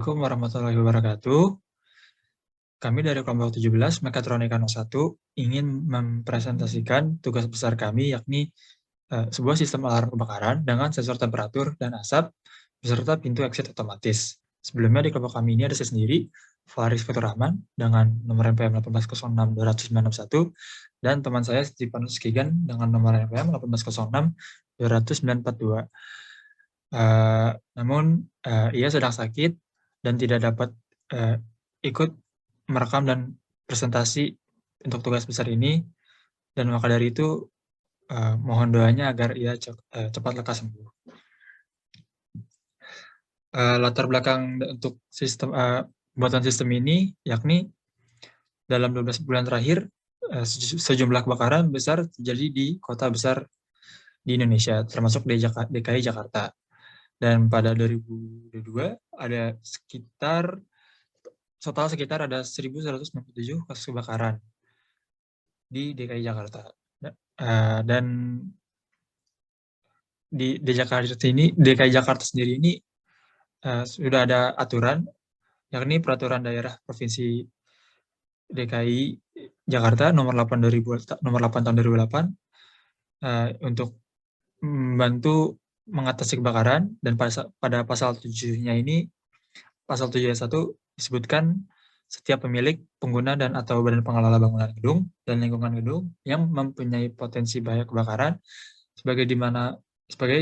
Assalamualaikum warahmatullahi wabarakatuh. Kami dari kelompok 17 Mekatronika 01 ingin mempresentasikan tugas besar kami, yakni sebuah sistem alarm kebakaran dengan sensor temperatur dan asap beserta pintu exit otomatis. Sebelumnya di kelompok kami ini ada saya sendiri, Faris Fatur Rahman dengan nomor NPM 1806261 dan teman saya Stefanus Kigan dengan nomor NPM 1806242. Namun ia sedang sakit dan tidak dapat ikut merekam dan presentasi untuk tugas besar ini, dan maka dari itu mohon doanya agar ia cepat lekas sembuh. Latar belakang untuk sistem pembuatan sistem ini, yakni dalam 12 bulan terakhir sejumlah kebakaran besar terjadi di kota besar di Indonesia, termasuk DKI Jakarta. Dan pada 2022 ada total sekitar ada 1.197 kasus kebakaran di DKI Jakarta. Dan di DKI Jakarta sendiri ini sudah ada aturan, yakni Peraturan Daerah Provinsi DKI Jakarta nomor 8 tahun 2008 untuk membantu mengatasi kebakaran, dan pada pasal 7-nya ini, pasal 7 ayat 1 disebutkan setiap pemilik, pengguna, dan atau badan pengelola bangunan gedung dan lingkungan gedung yang mempunyai potensi bahaya kebakaran sebagai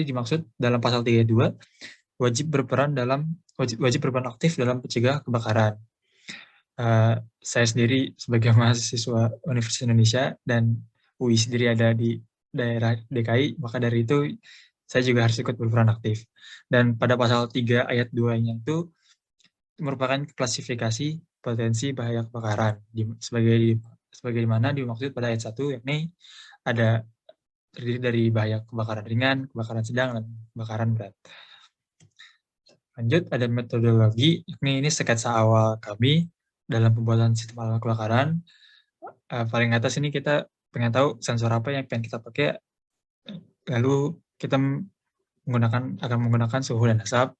dimaksud dalam pasal 32 wajib berperan aktif dalam mencegah kebakaran. Saya sendiri sebagai mahasiswa Universitas Indonesia dan UI sendiri ada di daerah DKI, maka dari itu saya juga harus ikut berperan aktif. Dan pada pasal 3 ayat 2-nya itu merupakan klasifikasi potensi bahaya kebakaran sebagai mana dimaksud pada ayat 1, yakni ada terdiri dari bahaya kebakaran ringan, kebakaran sedang, dan kebakaran berat. Lanjut, ada metodologi, yakni ini sketsa awal kami dalam pembuatan sistem alarm kebakaran. Paling atas ini kita pengen tahu sensor apa yang pengen kita pakai, lalu kita akan menggunakan suhu dan asap,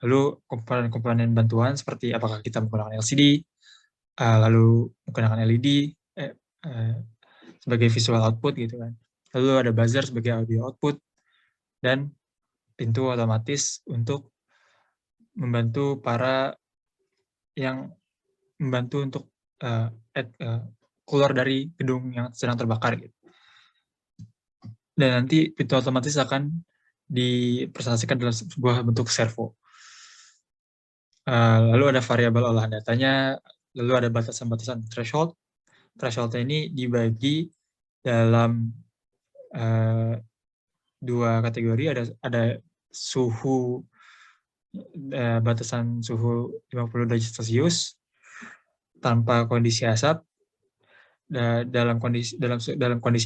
lalu komponen-komponen bantuan seperti apakah kita menggunakan LCD, lalu menggunakan LED sebagai visual output gitu kan, lalu ada buzzer sebagai audio output, dan pintu otomatis untuk membantu untuk keluar dari gedung yang sedang terbakar gitu. Dan nanti pintu otomatis akan dipresentasikan dalam sebuah bentuk servo. Lalu ada variabel olahan datanya, lalu ada batasan-batasan threshold. Thresholdnya ini dibagi dalam dua kategori, ada suhu, batasan suhu 50 derajat Celcius tanpa kondisi asap. Dalam kondisi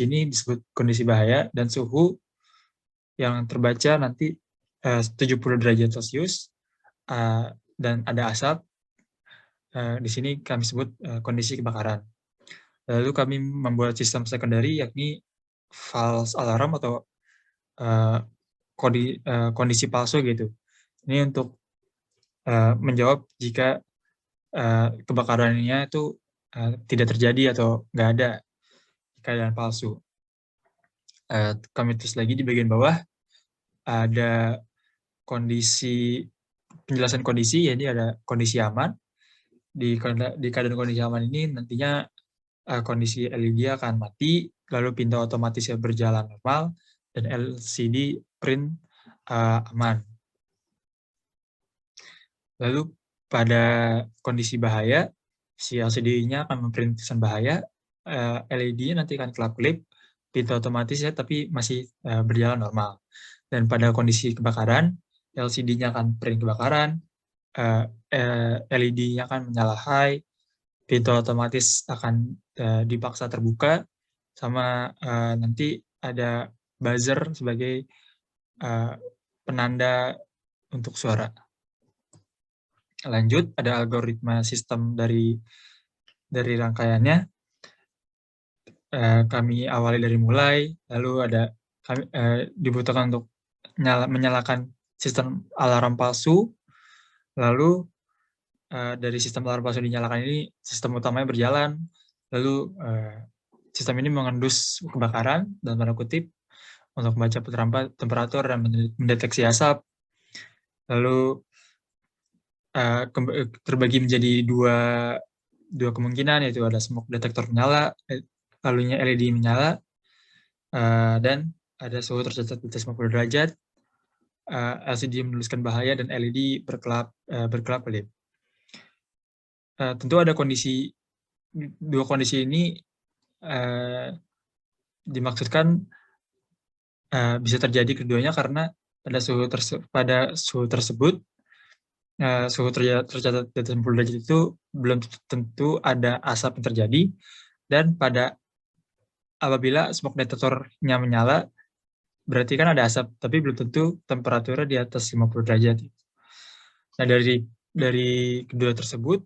ini disebut kondisi bahaya, dan suhu yang terbaca nanti 70 derajat Celcius dan ada asap. Di sini kami sebut kondisi kebakaran. Lalu kami membuat sistem secondary, yakni false alarm atau kondisi palsu gitu. Ini untuk menjawab jika kebakarannya itu tidak terjadi atau nggak ada keadaan palsu. Kami tulis lagi di bagian bawah ada penjelasan kondisi, jadi ada kondisi aman. Di keadaan kondisi aman ini nantinya kondisi LED akan mati, lalu pintu otomatis berjalan normal, dan LCD print aman. Lalu pada kondisi bahaya, si LCD-nya akan memprint tulisan bahaya, LED-nya nanti akan kelap-kelip, pintu otomatis tapi masih berjalan normal. Dan pada kondisi kebakaran, LCD-nya akan print kebakaran, LED-nya akan menyala high, pintu otomatis akan dipaksa terbuka, sama nanti ada buzzer sebagai penanda untuk suara. Lanjut, ada algoritma sistem dari rangkaiannya. Kami awali dari mulai, lalu dibutuhkan untuk menyalakan sistem alarm palsu, lalu dari sistem alarm palsu dinyalakan ini, sistem utamanya berjalan, lalu sistem ini mengendus kebakaran, dalam tanda kutip, untuk membaca temperatur dan mendeteksi asap. Lalu terbagi menjadi dua kemungkinan, yaitu ada smoke detector menyala, lalunya LED menyala, dan ada suhu tercatat di atas 50 derajat, LCD menuliskan bahaya, dan LED berkelap-kelip. Tentu ada dua kondisi ini dimaksudkan bisa terjadi keduanya karena pada suhu tersebut, suhu tercatat di atas 60 derajat itu belum tentu ada asap yang terjadi, dan apabila smoke detectornya menyala, berarti kan ada asap, tapi belum tentu temperaturnya di atas 50 derajat. Nah, dari kedua tersebut,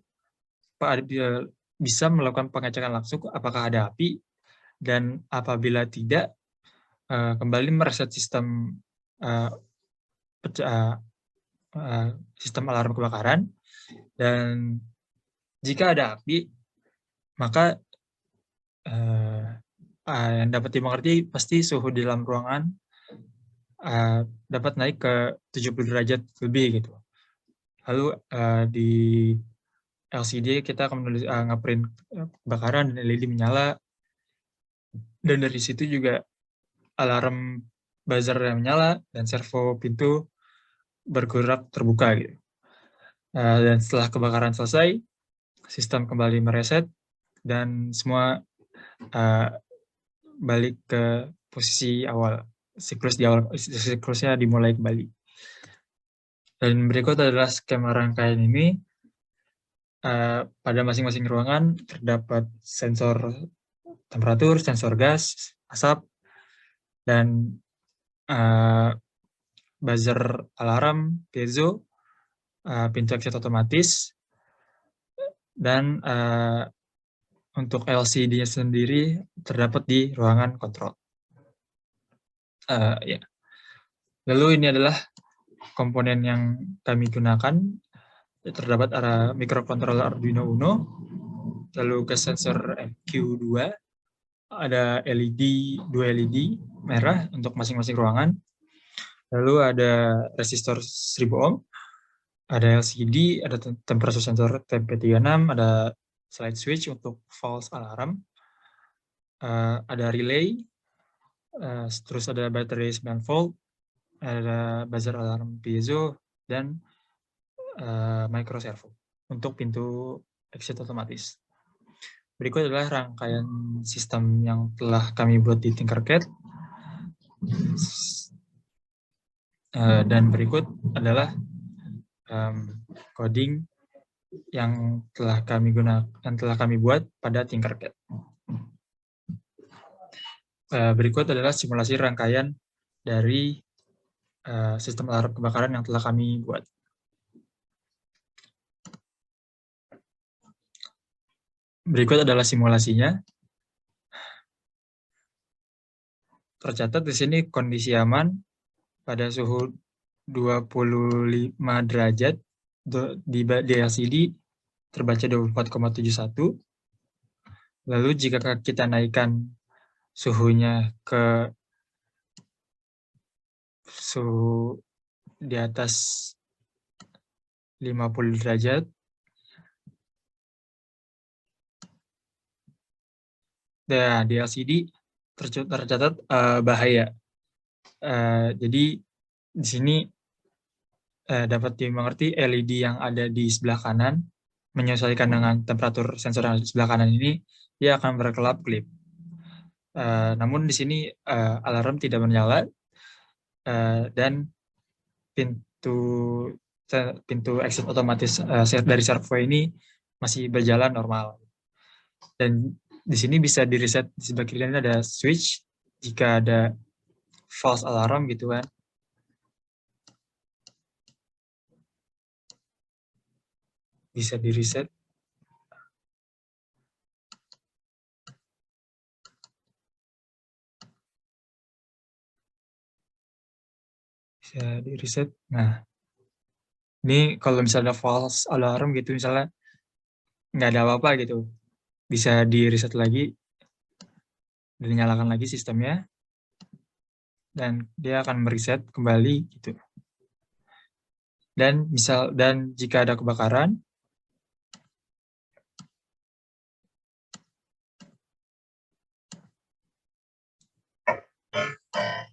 bisa melakukan pengecekan langsung apakah ada api, dan apabila tidak, kembali mereset sistem alarm kebakaran, dan jika ada api, maka yang dapat dimengerti pasti suhu di dalam ruangan dapat naik ke 70 derajat lebih gitu. Lalu di LCD kita akan ngeprint kebakaran dan LED menyala, dan dari situ juga alarm buzzer yang menyala dan servo pintu bergerak terbuka gitu. Dan setelah kebakaran selesai, sistem kembali mereset dan semua balik ke posisi awal. Siklusnya dimulai kembali. Dan berikut adalah skema rangkaian ini. Pada masing-masing ruangan terdapat sensor temperatur, sensor gas, asap, dan buzzer alarm, piezo, pintu exit otomatis, dan untuk LCD-nya sendiri terdapat di ruangan kontrol. Ya. Lalu ini adalah komponen yang kami gunakan. Terdapat microcontroller Arduino Uno, lalu gas sensor MQ2, ada dua LED merah untuk masing-masing ruangan, lalu ada resistor 1000 ohm, ada LCD, ada temperature sensor TP36, ada slide switch untuk false alarm, ada relay, terus ada baterai 9 volt, ada buzzer alarm piezo, dan micro servo untuk pintu exit otomatis. Berikut adalah rangkaian sistem yang telah kami buat di Tinkercad. Dan berikut adalah coding yang telah kami buat pada Tinkercad. Berikut adalah simulasi rangkaian dari sistem alarm kebakaran yang telah kami buat. Berikut adalah simulasinya. Tercatat di sini kondisi aman pada suhu 25 derajat di LCD terbaca 24,71. Lalu jika kita naikkan suhunya ke suhu di atas 50 derajat, nah, di LCD tercatat bahaya. Jadi di sini dapat dimengerti LED yang ada di sebelah kanan menyesuaikan dengan temperatur sensor yang di sebelah kanan ini, dia akan berkelap-kelip. Namun di sini alarm tidak menyala, dan pintu exit otomatis dari servo ini masih berjalan normal. Dan di sini bisa di reset, di sebelah kiri ini ada switch jika ada false alarm gitu kan. Bisa di reset. Bisa di reset. Nah, Ini kalau misalnya false alarm gitu, misalnya nggak ada apa-apa gitu, bisa di-reset lagi, dinyalakan lagi sistemnya, dan dia akan mereset kembali gitu. Dan jika ada kebakaran,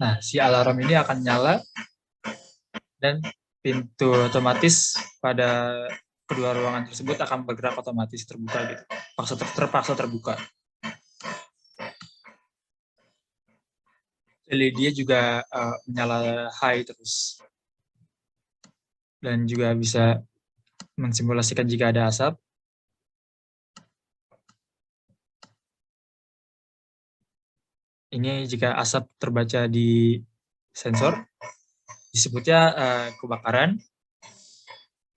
nah si alarm ini akan nyala dan pintu otomatis pada kedua ruangan tersebut akan bergerak otomatis terbuka gitu, terpaksa terbuka. Jadi dia juga menyala high terus, dan juga bisa mensimulasikan jika ada asap. Ini jika asap terbaca di sensor, disebutnya kebakaran,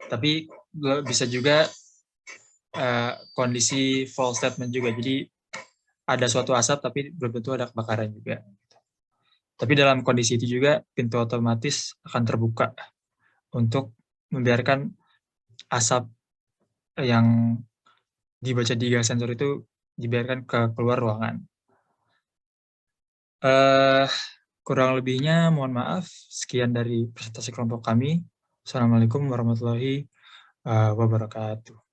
tapi bisa juga kondisi false statement juga. Jadi ada suatu asap tapi belum tentu ada kebakaran juga. Tapi dalam kondisi itu juga pintu otomatis akan terbuka untuk membiarkan asap yang dibaca di sensor itu dibiarkan keluar ruangan. Kurang lebihnya mohon maaf. Sekian dari presentasi kelompok kami. Assalamualaikum warahmatullahi wabarakatuh.